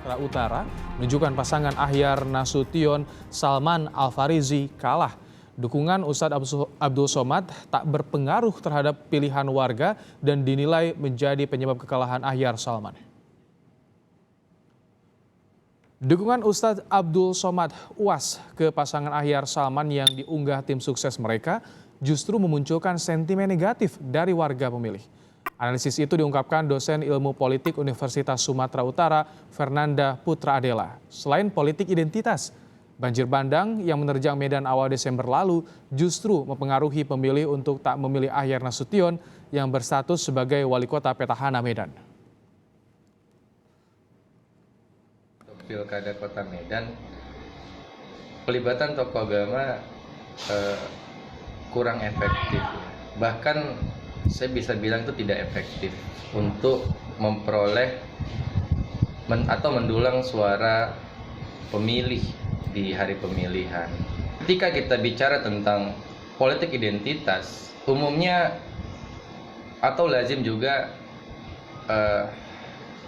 Sumatera Utara menunjukkan pasangan Ahyar Nasution Salman Al-Farizi kalah. Dukungan Ustadz Abdul Somad tak berpengaruh terhadap pilihan warga dan dinilai menjadi penyebab kekalahan Ahyar Salman. Dukungan Ustadz Abdul Somad UAS ke pasangan Ahyar Salman yang diunggah tim sukses mereka justru memunculkan sentimen negatif dari warga pemilih. Analisis itu diungkapkan dosen ilmu politik Universitas Sumatera Utara, Fernanda Putra Adela. Selain politik identitas, banjir bandang yang menerjang Medan awal Desember lalu justru mempengaruhi pemilih untuk tak memilih Ahyar Nasution yang berstatus sebagai wali kota petahana Medan. Pilkada Kota Medan, pelibatan tokoh agama kurang efektif. Bahkan saya bisa bilang itu tidak efektif untuk memperoleh atau mendulang suara pemilih di hari pemilihan. Ketika kita bicara tentang politik identitas, umumnya atau lazim juga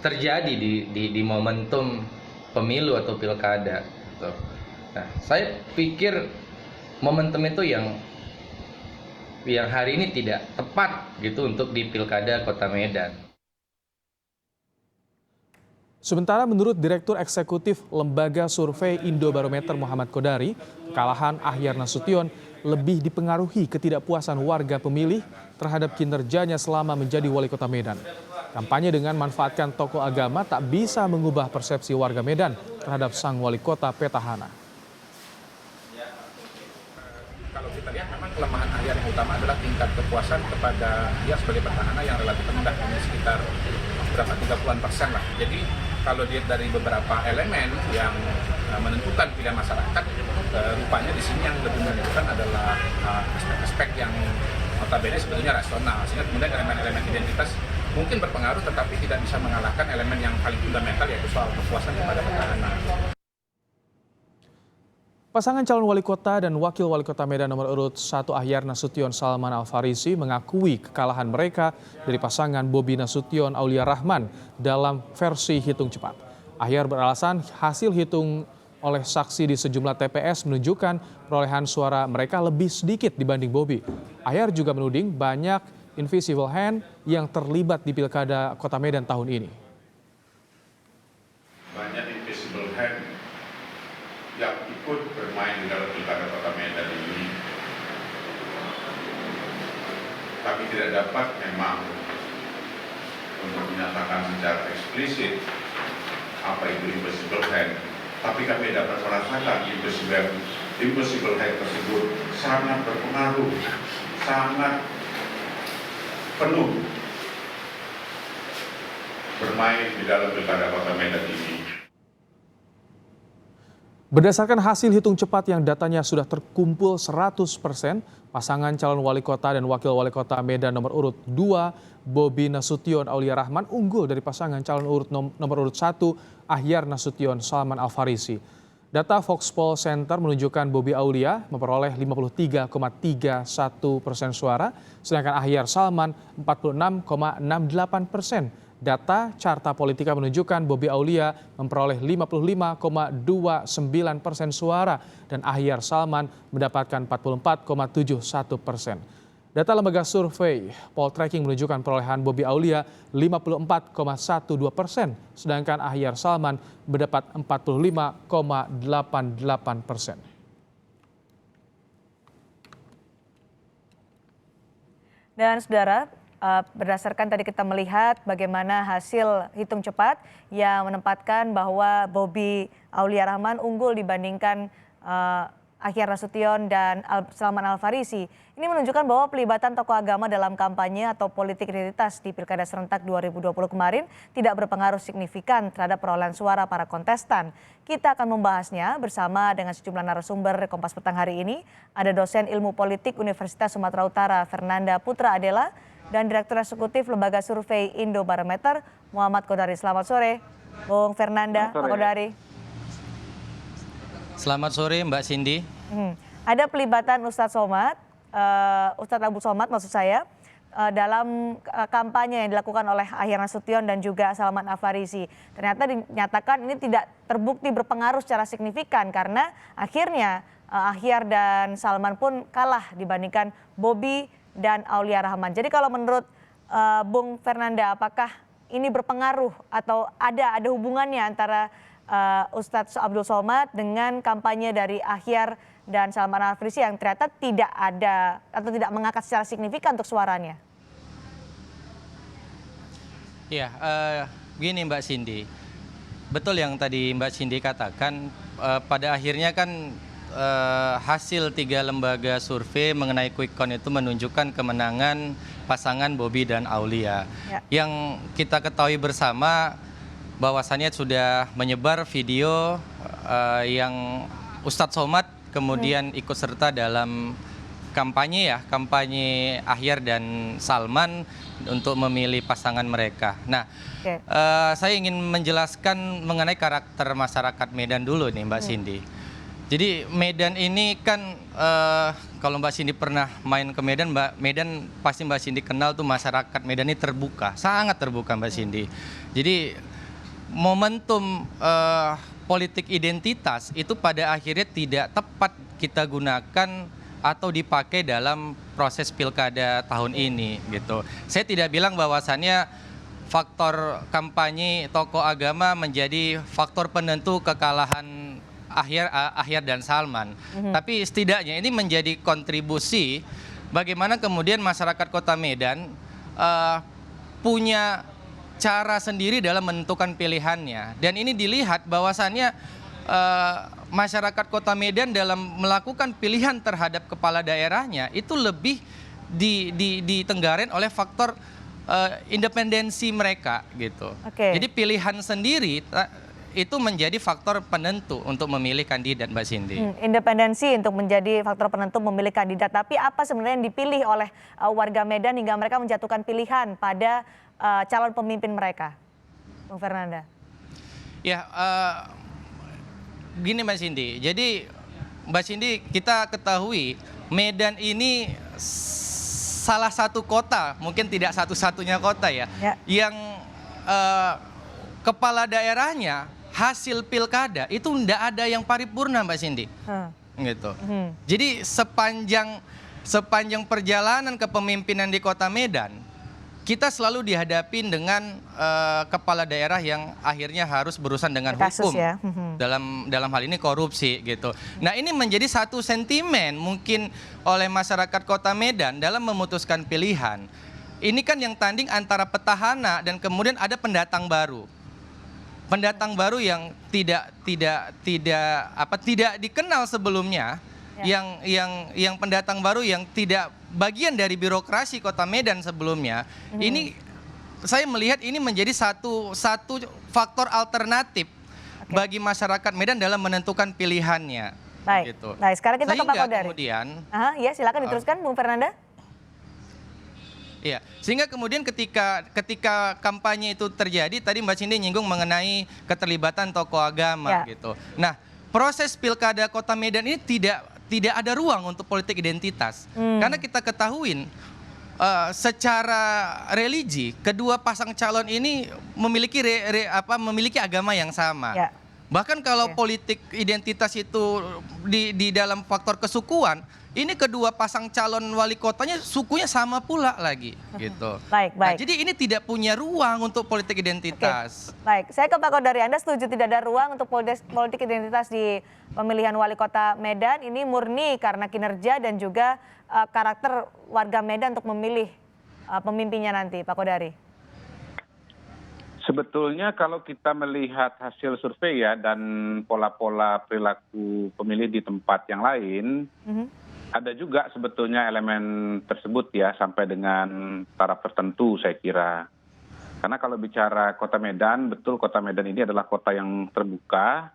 terjadi di momentum pemilu atau pilkada. Nah, saya pikir momentum itu yang hari ini tidak tepat gitu untuk di pilkada Kota Medan. Sementara menurut Direktur Eksekutif Lembaga Survei Indobarometer Muhammad Kodari, kekalahan Ahyar Nasution lebih dipengaruhi ketidakpuasan warga pemilih terhadap kinerjanya selama menjadi wali kota Medan. Kampanye dengan manfaatkan tokoh agama tak bisa mengubah persepsi warga Medan terhadap sang wali kota petahana. Kalau kita lihat memang kelemahan Ahyar yang utama adalah tingkat kepuasan kepada dia sebagai petahana yang relatif rendah, hanya sekitar berapa 30% lah. Jadi kalau dilihat dari beberapa elemen yang menentukan pilihan masyarakat, rupanya di sini yang lebih menentukan adalah aspek-aspek yang notabene sebetulnya rasional. Sehingga kemudian elemen-elemen identitas mungkin berpengaruh tetapi tidak bisa mengalahkan elemen yang paling fundamental yaitu soal kepuasan kepada petahana. Pasangan calon wali kota dan wakil wali kota Medan nomor urut 1 Ahyar Nasution Salman Al-Farizi mengakui kekalahan mereka dari pasangan Bobi Nasution Aulia Rahman dalam versi hitung cepat. Ahyar beralasan hasil hitung oleh saksi di sejumlah TPS menunjukkan perolehan suara mereka lebih sedikit dibanding Bobi. Ahyar juga menuding banyak invisible hand yang terlibat di pilkada Kota Medan tahun ini. Banyak invisible hand yang ikut bermain di dalam pilkada Kota Medan ini, tapi tidak dapat memang untuk menyatakan secara eksplisit apa itu invisible hand. Tapi kami dapat merasakan invisible hand tersebut sangat berpengaruh, sangat penuh bermain di dalam pilkada Kota Medan ini. Berdasarkan hasil hitung cepat yang datanya sudah terkumpul 100%, pasangan calon wali kota dan wakil wali kota Medan nomor urut 2, Bobi Nasution Aulia Rahman unggul dari pasangan calon nomor urut 1, Ahyar Nasution Salman Al-Farizi. Data Foxpol Center menunjukkan Bobi Aulia memperoleh 53,31% suara, sedangkan Ahyar Salman 46,68%. Data Carta Politika menunjukkan Bobi Aulia memperoleh 55,29% suara dan Ahyar Salman mendapatkan 44,71%. Data lembaga survei Poltreking menunjukkan perolehan Bobi Aulia 54,12%, sedangkan Ahyar Salman mendapat 45,88%. Dan saudara, berdasarkan tadi kita melihat bagaimana hasil hitung cepat yang menempatkan bahwa Bobi Aulia Rahman unggul dibandingkan Ahyar Nasution dan Salman Al-Farizi. Ini menunjukkan bahwa pelibatan tokoh agama dalam kampanye atau politik identitas di Pilkada Serentak 2020 kemarin tidak berpengaruh signifikan terhadap perolehan suara para kontestan. Kita akan membahasnya bersama dengan sejumlah narasumber Kompas Petang hari ini. Ada dosen ilmu politik Universitas Sumatera Utara Fernanda Putra Adela dan Direktur Eksekutif Lembaga Survei Indobarometer Muhammad Kodari. Selamat sore, Bung Fernanda, Pak Kodari. Selamat sore Mbak Cindy. Ada pelibatan Ustadz Somad, Ustadz Abdul Somad maksud saya, dalam kampanye yang dilakukan oleh Ahyar Nasution dan juga Salman Al Farisi. Ternyata dinyatakan ini tidak terbukti berpengaruh secara signifikan karena akhirnya Ahyar dan Salman pun kalah dibandingkan Bobi dan Aulia Rahman. Jadi kalau menurut Bung Fernanda, apakah ini berpengaruh atau ada hubungannya antara Ustadz Abdul Somad dengan kampanye dari Ahyar dan Salman Al Farisi yang ternyata tidak ada atau tidak mengangkat secara signifikan untuk suaranya? Ya, begini Mbak Cindy, betul yang tadi Mbak Cindy katakan, pada akhirnya kan hasil 3 lembaga survei mengenai quick count itu menunjukkan kemenangan pasangan Bobi dan Aulia. Ya. Yang kita ketahui bersama bahwasannya sudah menyebar video yang Ustadz Somad kemudian ikut serta dalam kampanye Ahyar dan Salman untuk memilih pasangan mereka. Nah, saya ingin menjelaskan mengenai karakter masyarakat Medan dulu nih Mbak Cindy. Jadi Medan ini kan kalau Mbak Cindy pernah main ke Medan, pasti Mbak Cindy kenal tuh masyarakat Medan ini terbuka, sangat terbuka Mbak Cindy. Jadi momentum politik identitas itu pada akhirnya tidak tepat kita gunakan atau dipakai dalam proses pilkada tahun ini gitu. Saya tidak bilang bahwasannya faktor kampanye tokoh agama menjadi faktor penentu kekalahan Ahyar dan Salman. Tapi setidaknya ini menjadi kontribusi bagaimana kemudian masyarakat Kota Medan punya cara sendiri dalam menentukan pilihannya. Dan ini dilihat bahwasannya masyarakat Kota Medan dalam melakukan pilihan terhadap kepala daerahnya itu lebih ditenggarin oleh faktor independensi mereka gitu. Jadi pilihan sendiri itu menjadi faktor penentu untuk memilih kandidat Mbak Cindy. Independensi untuk menjadi faktor penentu memilih kandidat. Tapi apa sebenarnya yang dipilih oleh warga Medan hingga mereka menjatuhkan pilihan pada calon pemimpin mereka, Bung Fernanda? Ya, gini Mbak Cindy. Jadi Mbak Cindy, kita ketahui Medan ini salah satu kota, mungkin tidak satu-satunya kota ya. Yang kepala daerahnya hasil pilkada itu tidak ada yang paripurna Mbak Cindy. Gitu. Jadi sepanjang perjalanan kepemimpinan di Kota Medan, kita selalu dihadapin dengan kepala daerah yang akhirnya harus berurusan dengan hukum. Ya. Dalam hal ini korupsi gitu. Nah, ini menjadi satu sentimen mungkin oleh masyarakat Kota Medan dalam memutuskan pilihan. Ini kan yang tanding antara petahana dan kemudian ada pendatang baru. Pendatang baru yang tidak dikenal sebelumnya, yang pendatang baru yang tidak bagian dari birokrasi Kota Medan sebelumnya. Ini saya melihat ini menjadi satu faktor alternatif bagi masyarakat Medan dalam menentukan pilihannya. Baik. Gitu. Baik, sekarang kita ke Pak Kodari. Kemudian, ya silakan diteruskan Bung Fernanda. Iya, sehingga kemudian ketika kampanye itu terjadi, tadi Mbak Cindy nyinggung mengenai keterlibatan tokoh agama gitu. Nah, proses pilkada Kota Medan ini tidak ada ruang untuk politik identitas, karena kita ketahuin secara religi kedua pasang calon ini memiliki agama yang sama. Bahkan kalau politik identitas itu di dalam faktor kesukuan, ini kedua pasang calon wali kotanya sukunya sama pula lagi gitu. Baik. Nah, jadi ini tidak punya ruang untuk politik identitas. Baik, saya ke Pak Kodari. Anda setuju tidak ada ruang untuk politik identitas di pemilihan wali kota Medan? Ini murni karena kinerja dan juga karakter warga Medan untuk memilih pemimpinnya nanti, Pak Kodari. Sebetulnya kalau kita melihat hasil survei ya dan pola-pola perilaku pemilih di tempat yang lain, ada juga sebetulnya elemen tersebut ya sampai dengan taraf tertentu saya kira. Karena kalau bicara Kota Medan, betul Kota Medan ini adalah kota yang terbuka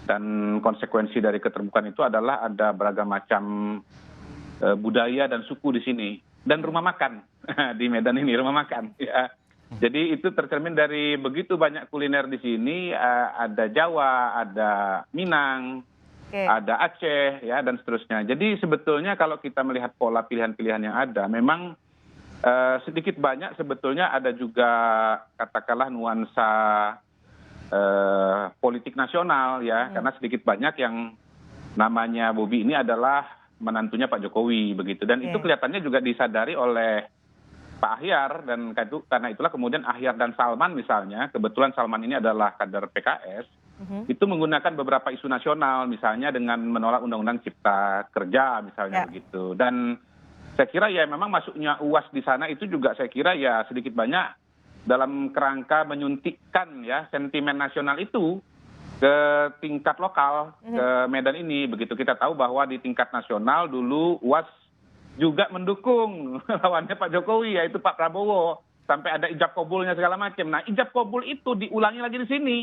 dan konsekuensi dari keterbukaan itu adalah ada beragam macam budaya dan suku di sini dan rumah makan di Medan ini rumah makan ya. Jadi itu tercermin dari begitu banyak kuliner di sini, ada Jawa, ada Minang, ada Aceh ya dan seterusnya. Jadi sebetulnya kalau kita melihat pola pilihan-pilihan yang ada, memang sedikit banyak sebetulnya ada juga katakanlah nuansa politik nasional ya, karena sedikit banyak yang namanya Bobi ini adalah menantunya Pak Jokowi begitu, dan itu kelihatannya juga disadari oleh Pak Ahyar, dan karena itulah kemudian Ahyar dan Salman misalnya, kebetulan Salman ini adalah kader PKS, itu menggunakan beberapa isu nasional misalnya dengan menolak Undang-Undang Cipta Kerja misalnya begitu, dan saya kira ya memang masuknya UAS di sana itu juga saya kira ya sedikit banyak dalam kerangka menyuntikkan ya sentimen nasional itu ke tingkat lokal, ke Medan ini. Begitu kita tahu bahwa di tingkat nasional dulu UAS juga mendukung lawannya Pak Jokowi, yaitu Pak Prabowo. Sampai ada ijab kabulnya segala macam. Nah, ijab kabul itu diulangi lagi di sini.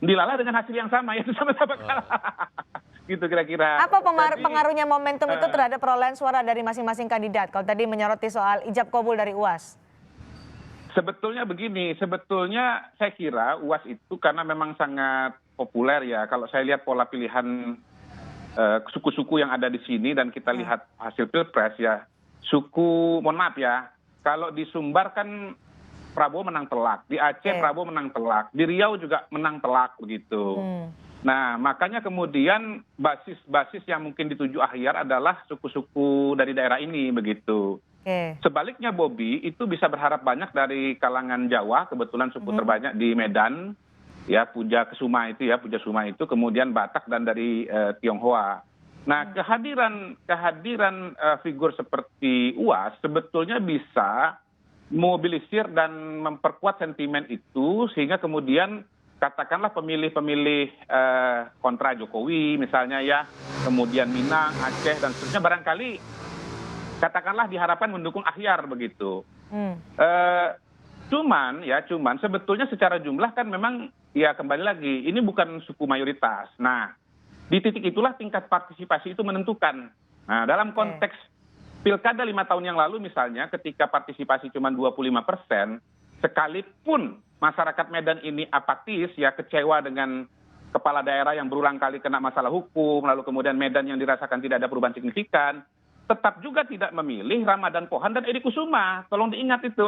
Dilalah dengan hasil yang sama, yaitu sama-sama kalah. Gitu kira-kira. Apa pengaruhnya momentum itu terhadap perolehan suara dari masing-masing kandidat? Kalau tadi menyoroti soal ijab kabul dari UAS. Sebetulnya begini, sebetulnya saya kira UAS itu karena memang sangat populer ya. Kalau saya lihat pola pilihan suku-suku yang ada di sini dan kita lihat hasil pilpres ya, suku, mohon maaf ya, kalau di Sumbar kan Prabowo menang telak, di Aceh Prabowo menang telak, di Riau juga menang telak begitu. Nah, makanya kemudian basis yang mungkin dituju Ahyar adalah suku-suku dari daerah ini begitu. Sebaliknya Bobi itu bisa berharap banyak dari kalangan Jawa, kebetulan suku terbanyak di Medan, ya Puja Kesuma itu ya, Puja Suma itu, kemudian Batak dan dari Tionghoa. Nah, kehadiran figur seperti UAS sebetulnya bisa mobilisir dan memperkuat sentimen itu sehingga kemudian katakanlah pemilih-pemilih kontra Jokowi misalnya ya, kemudian Minang, Aceh dan seterusnya barangkali katakanlah diharapkan mendukung Ahyar begitu. Cuman sebetulnya secara jumlah kan memang ya kembali lagi ini bukan suku mayoritas. Nah, di titik itulah tingkat partisipasi itu menentukan. Nah, dalam konteks pilkada 5 tahun yang lalu misalnya ketika partisipasi cuma 25%, sekalipun masyarakat Medan ini apatis ya, kecewa dengan kepala daerah yang berulang kali kena masalah hukum, lalu kemudian Medan yang dirasakan tidak ada perubahan signifikan, tetap juga tidak memilih Ramadan Pohan dan Edi Kusuma. Tolong diingat itu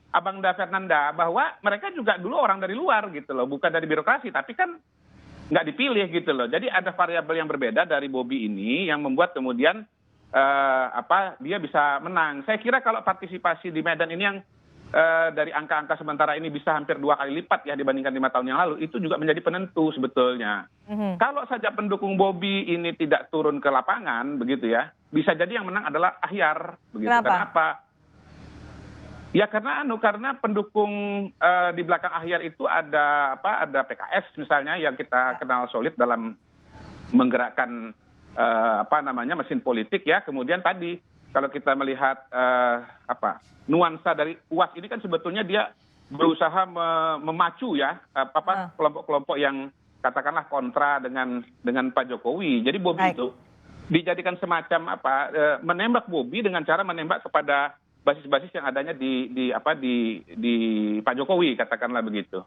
Abang Da Fernanda, bahwa mereka juga dulu orang dari luar gitu loh, bukan dari birokrasi, tapi kan nggak dipilih gitu loh. Jadi ada variabel yang berbeda dari Bobi ini yang membuat kemudian dia bisa menang. Saya kira kalau partisipasi di Medan ini yang dari angka-angka sementara ini bisa hampir 2 kali lipat ya dibandingkan 5 tahun yang lalu, itu juga menjadi penentu sebetulnya. Kalau saja pendukung Bobi ini tidak turun ke lapangan begitu ya, bisa jadi yang menang adalah Ahyar begitu. Kenapa? Ya karena pendukung di belakang Ahyar itu ada PKS misalnya yang kita kenal solid dalam menggerakkan mesin politik ya. Kemudian tadi kalau kita melihat nuansa dari UAS ini kan sebetulnya dia berusaha memacu ya kelompok-kelompok yang katakanlah kontra dengan Pak Jokowi. Jadi Bobi itu dijadikan semacam menembak Bobi dengan cara menembak kepada basis-basis yang adanya di Pak Jokowi, katakanlah begitu.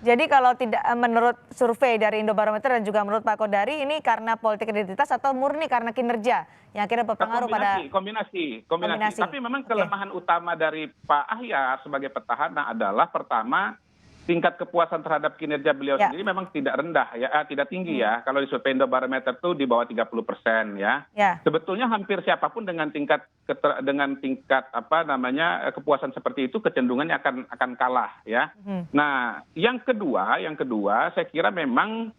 Jadi kalau tidak menurut survei dari Indobarometer dan juga menurut Pak Kodari, ini karena politik identitas atau murni karena kinerja yang akhirnya berpengaruh pada kombinasi. Tapi memang kelemahan utama dari Pak Ahyar sebagai petahana adalah pertama tingkat kepuasan terhadap kinerja beliau sendiri memang tidak rendah ya, tidak tinggi ya. Kalau di survei Indobarometer itu di bawah 30% ya. Sebetulnya hampir siapapun dengan tingkat kepuasan seperti itu kecenderungannya akan kalah ya. Nah, yang kedua saya kira memang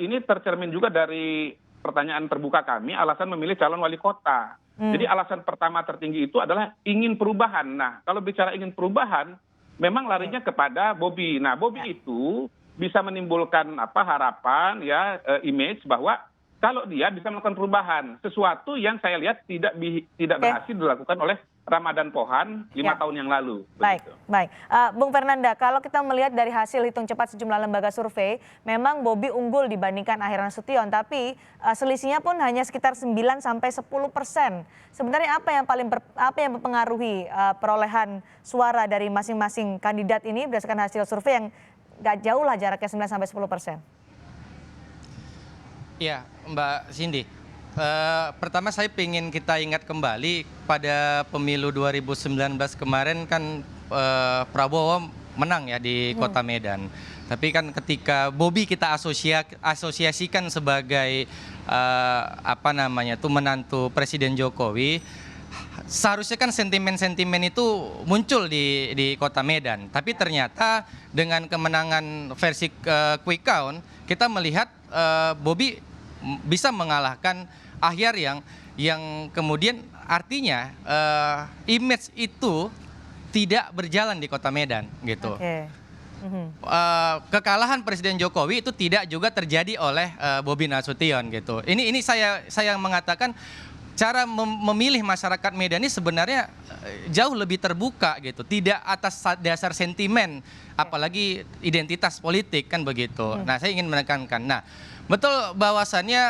ini tercermin juga dari pertanyaan terbuka kami, alasan memilih calon wali kota. Jadi alasan pertama tertinggi itu adalah ingin perubahan. Nah, kalau bicara ingin perubahan memang larinya kepada Bobi. Nah, Bobi itu bisa menimbulkan harapan ya, image bahwa kalau dia bisa melakukan perubahan, sesuatu yang saya lihat tidak berhasil dilakukan oleh Ramadan Pohan 5 tahun yang lalu. Baik. Bung Fernanda, kalau kita melihat dari hasil hitung cepat sejumlah lembaga survei, memang Bobi unggul dibandingkan Ahyar Nasution, tapi selisihnya pun hanya sekitar 9-10%. Sebenarnya apa yang mempengaruhi perolehan suara dari masing-masing kandidat ini berdasarkan hasil survei yang nggak jauh lah jaraknya 9-10%? Ya, Mbak Cindy. Pertama saya ingin kita ingat kembali pada pemilu 2019 kemarin kan Prabowo menang ya di Kota Medan. Tapi kan ketika Bobi kita asosiasikan sebagai menantu Presiden Jokowi, seharusnya kan sentimen-sentimen itu muncul di Kota Medan. Tapi ternyata dengan kemenangan versi quick count, kita melihat Bobi bisa mengalahkan Ahyar yang kemudian artinya image itu tidak berjalan di Kota Medan gitu. Oke. Kekalahan Presiden Jokowi itu tidak juga terjadi oleh Bobi Nasution gitu. Ini saya mengatakan cara memilih masyarakat Medan ini sebenarnya jauh lebih terbuka gitu, tidak atas dasar sentimen, apalagi identitas politik kan begitu. Nah, saya ingin menekankan. Nah, betul bahwasannya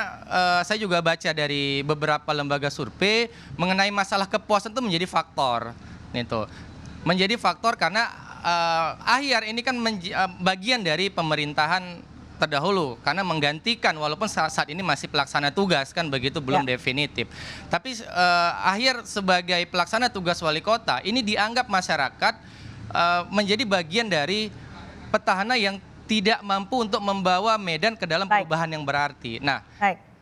saya juga baca dari beberapa lembaga survei mengenai masalah kepuasan itu menjadi faktor, gitu. Menjadi faktor karena Ahyar ini kan bagian dari pemerintahan terdahulu karena menggantikan walaupun saat ini masih pelaksana tugas kan begitu belum definitif. Tapi Ahyar sebagai pelaksana tugas wali kota ini dianggap masyarakat menjadi bagian dari petahana yang tidak mampu untuk membawa Medan ke dalam perubahan yang berarti. Nah,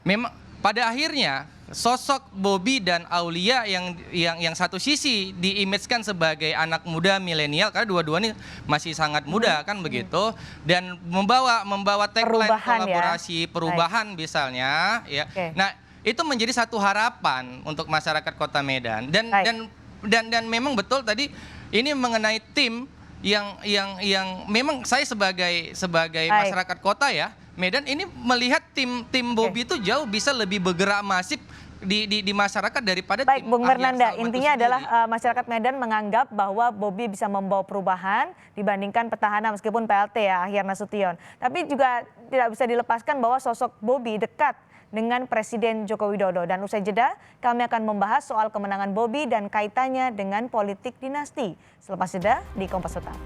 memang pada akhirnya sosok Bobi dan Aulia yang satu sisi diimage-kan sebagai anak muda milenial karena dua-duanya masih sangat muda kan begitu, dan membawa tagline kolaborasi perubahan misalnya ya. Nah, itu menjadi satu harapan untuk masyarakat Kota Medan dan memang betul tadi ini mengenai tim yang memang saya sebagai masyarakat kota ya Medan ini melihat tim Bobi itu jauh bisa lebih bergerak masif di masyarakat daripada Baik, tim Bung Fernanda, Salman intinya itu adalah sendiri. masyarakat Medan menganggap bahwa Bobi bisa membawa perubahan dibandingkan petahana meskipun PLT ya Ahyar Nasution. Tapi juga tidak bisa dilepaskan bahwa sosok Bobi dekat dengan Presiden Joko Widodo. Dan usai jeda, kami akan membahas soal kemenangan Bobi dan kaitannya dengan politik dinasti. Selepas jeda di Kompas Petang.